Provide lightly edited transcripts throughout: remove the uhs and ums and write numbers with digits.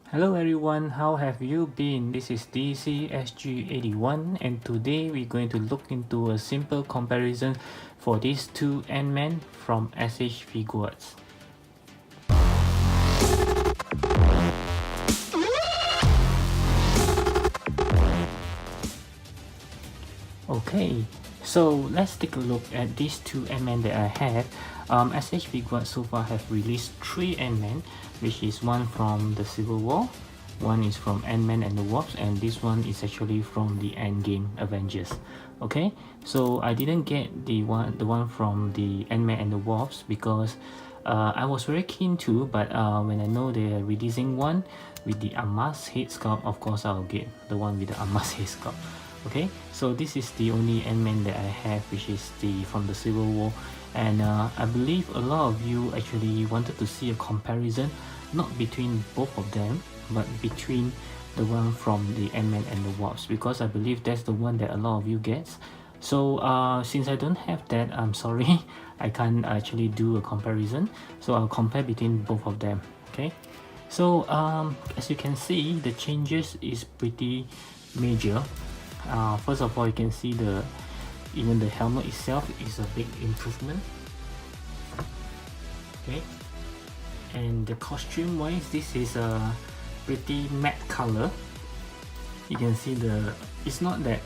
Hello everyone, how have you been? This is DCSG 81 and today we're going to look into a simple comparison for these two Ant Man from SH Figuarts. Okay, so let's take a look at these two Ant Man that I have. SH Figuarts so far have released 3 Ant Man, which is one from the Civil War, one is from Ant Man and the Wasp, and this one is actually from the EndGame Avengers. Okay, so I didn't get the one from the Ant Man and the Wasp because I was very keen to, but when I know they're releasing one with the unmasked head sculpt, of course I'll get the one with the unmasked head sculpt. Okay, so this is the only Ant Man that I have, which is the from the Civil War, and I believe a lot of you actually wanted to see a comparison, not between both of them, but between the one from the Ant Man and the Wasp, because I believe that's the one that a lot of you gets. So since I don't have that, I'm sorry, I can't actually do a comparison. So I'll compare between both of them. Okay, so as you can see, the changes is pretty major. First of all, you can see even the helmet itself is a big improvement. Okay, and the costume wise, this is a pretty matte color. You can see it's not that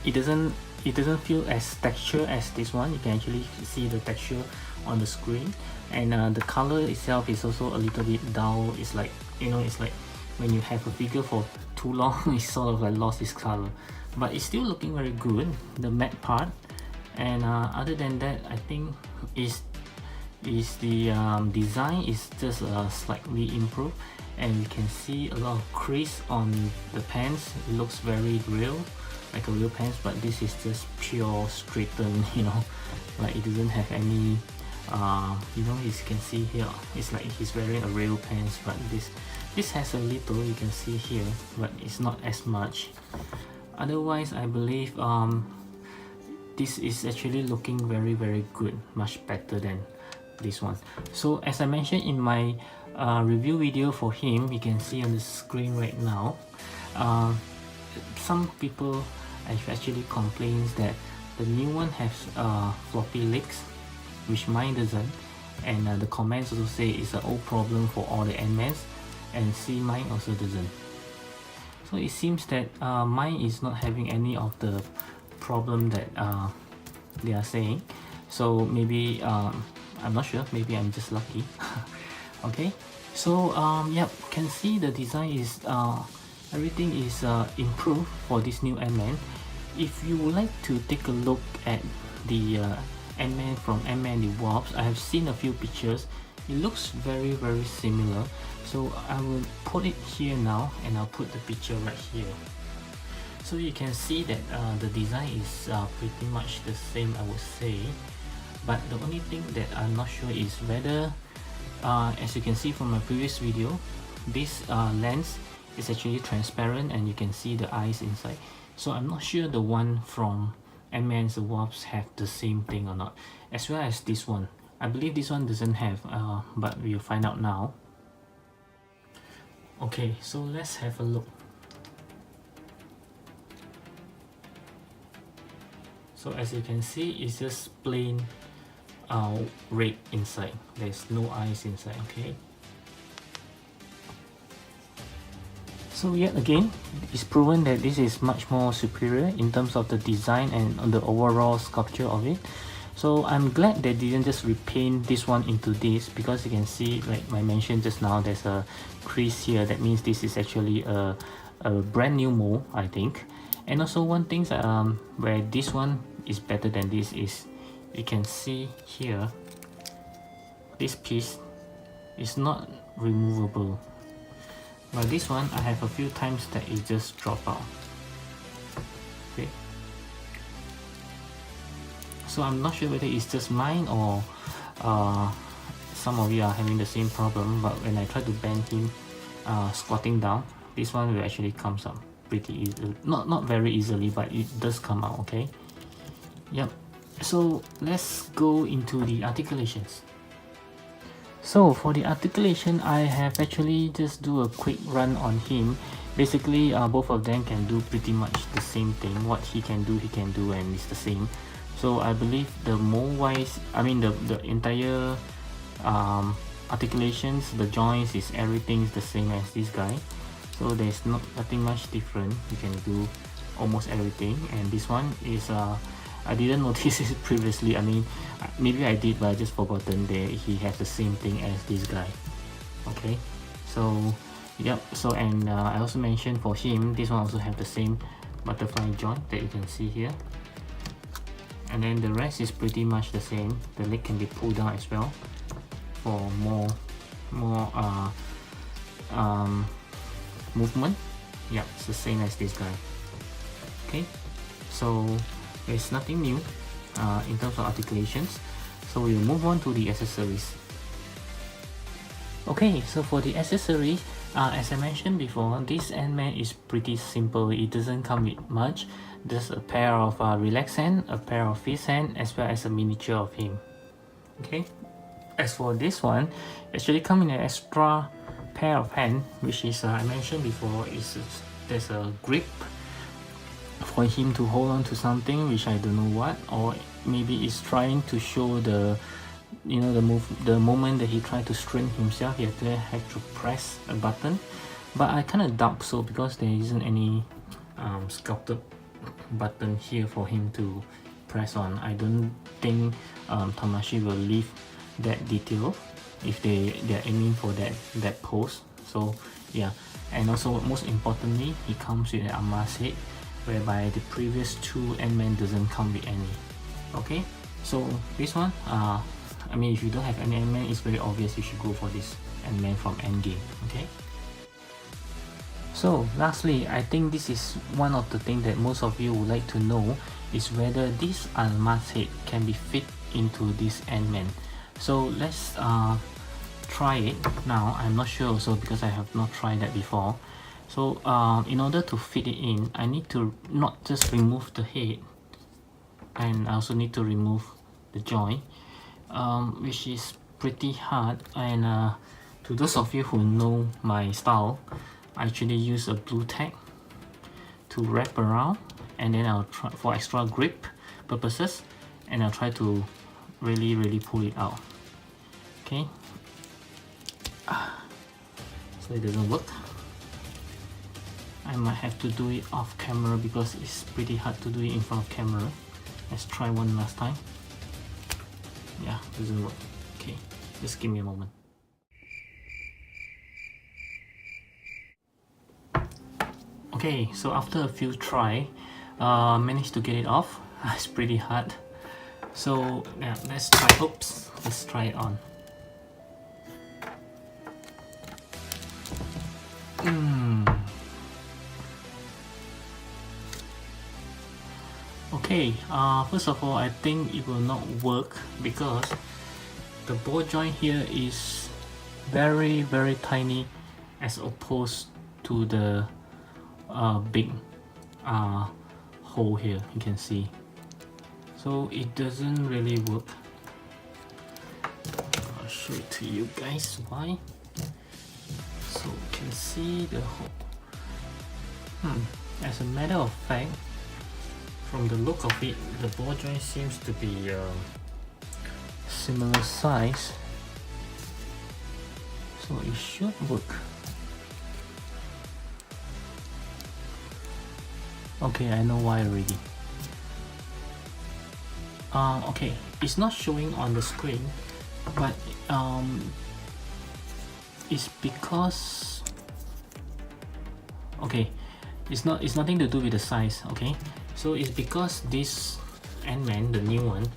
it doesn't feel as texture as this one. You can actually see the texture on the screen, and the color itself is also a little bit dull. It's like, it's like when you have a figure for too long, it's sort of like lost its color, but it's still looking very good, the matte part. And other than that, I think is the design is just slightly improved, and you can see a lot of crease on the pants. It looks very real, like a real pants, but this is just pure straighten, like it doesn't have any as you can see here, it's like he's wearing a real pants, but this has a little, you can see here, but it's not as much. Otherwise, I believe this is actually looking very good, much better than this one. So as I mentioned in my review video for him, you can see on the screen right now, some people actually complains that the new one has floppy legs, which mine doesn't, and the comments also say it's an old problem for all the Ant-Mans, and see, mine also doesn't. So it seems that mine is not having any of the problem that they are saying. So maybe I'm not sure, maybe I'm just lucky. Okay, so yeah, can see the design is everything is improved for this new Ant-Man. If you would like to take a look at the Ant-Man from Ant Man and the Wasp, I have seen a few pictures. It looks very similar, so I will put it here now, and I'll put the picture right here. So you can see that the design is pretty much the same, I would say, but the only thing that I'm not sure is whether as you can see from my previous video, this lens is actually transparent and you can see the eyes inside. So I'm not sure the one from Ant Man and the Wasp have the same thing or not, as well as this one. I believe this one doesn't have, but we'll find out now. Okay, so let's have a look. So as you can see, it's just plain red inside. There's no eyes inside. Okay, so yet again, it's proven that this is much more superior in terms of the design and on the overall sculpture of it. So I'm glad they didn't just repaint this one into this, because you can see, like I mentioned just now, there's a crease here. That means this is actually a brand new mold, I think. And also one thing where this one is better than this is, you can see here, this piece is not removable. But this one, I have a few times that it just drop out. Okay, so I'm not sure whether it's just mine or some of you are having the same problem, but when I try to bend him squatting down, this one will actually comes up pretty easily. Not very easily, but it does come out. Okay, yep. So let's go into the articulations. So for the articulation, I have actually just do a quick run on him. Basically, both of them can do pretty much the same thing. What he can do, and it's the same. So I believe the mold-wise, I mean the entire articulations, the joints, is everything is the same as this guy. So there's nothing much different. You can do almost everything. And this one is I didn't notice it previously. I mean, maybe I did, but I just forgotten that he has the same thing as this guy. Okay, so yep. So and I also mentioned for him, this one also have the same butterfly joint that you can see here. And then the rest is pretty much the same. The leg can be pulled down as well for more movement. Yeah, it's the same as this guy. Okay, so there's nothing new in terms of articulations. So we'll move on to the accessories. Okay, so for the accessories, as I mentioned before, this Ant Man is pretty simple. It doesn't come with much. Just a pair of relaxed hand, a pair of fist hand, as well as a miniature of him. Okay. As for this one, actually come in an extra pair of hand, which is I mentioned before, there's a grip for him to hold on to something, which I don't know what, or maybe it's trying to show the the moment that he tried to string himself, he actually had to press a button. But I kind of doubt so, because there isn't any sculpted button here for him to press on. I don't think Tamashii will leave that detail if they're aiming for that pose. So yeah, and also most importantly, he comes with an unmasked head, whereby the previous two Ant-Man doesn't come with any. Okay, so this one, I mean, if you don't have any Ant-Man, it's very obvious you should go for this Ant-Man from EndGame. Okay. So lastly, I think this is one of the things that most of you would like to know, is whether this unmasked head can be fit into this Ant-Man. So let's try it now. I'm not sure also, because I have not tried that before. So in order to fit it in, I need to not just remove the head, and I also need to remove the joint, which is pretty hard. And to those of you who know my style, I actually use a blue tack to wrap around, and then I'll try for extra grip purposes, and I'll try to really pull it out. Okay, so it doesn't work. I might have to do it off camera because it's pretty hard to do it in front of camera. Let's try one last time. Yeah, doesn't work. Okay, just give me a moment. Okay, so after a few try, managed to get it off. It's pretty hard. So yeah, let's try it on. Okay, first of all, I think it will not work because the ball joint here is very tiny as opposed to the big hole here, you can see. So it doesn't really work. I'll show it to you guys why. So you can see the hole. As a matter of fact, from the look of it, the ball joint seems to be similar size, so it should work. Okay, I know why already. Okay, it's not showing on the screen, but it's because, okay, it's nothing to do with the size. Okay, so it's because this Ant-Man, the new one,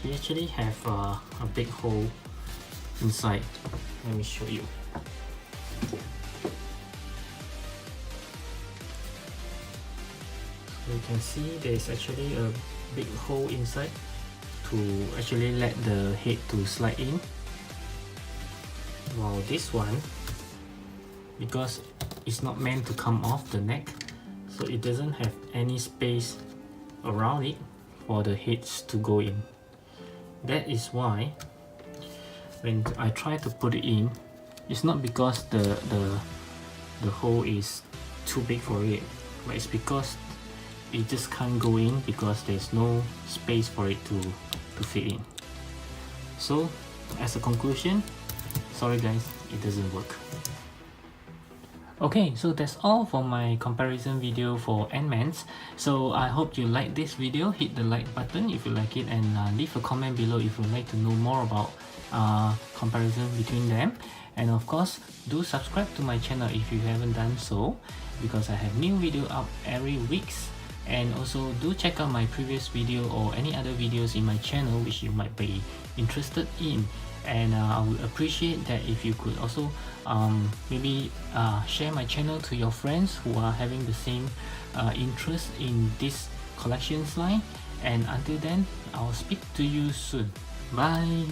he actually have a big hole inside. Let me show you. So you can see there's actually a big hole inside to actually let the head to slide in. While this one, because it's not meant to come off the neck, so it doesn't have any space around it for the heads to go in. That is why when I try to put it in, it's not because the hole is too big for it, but it's because it just can't go in because there's no space for it to fit in. So as a conclusion, sorry guys, it doesn't work. Okay, so that's all for my comparison video for Ant Man. So I hope you like this video. Hit the like button if you like it, and leave a comment below if you'd like to know more about comparison between them. And of course, do subscribe to my channel if you haven't done so, because I have new video up every week. And also do check out my previous video or any other videos in my channel which you might be interested in. And I would appreciate that if you could also maybe share my channel to your friends who are having the same interest in this collections line. And until then, I'll speak to you soon. Bye.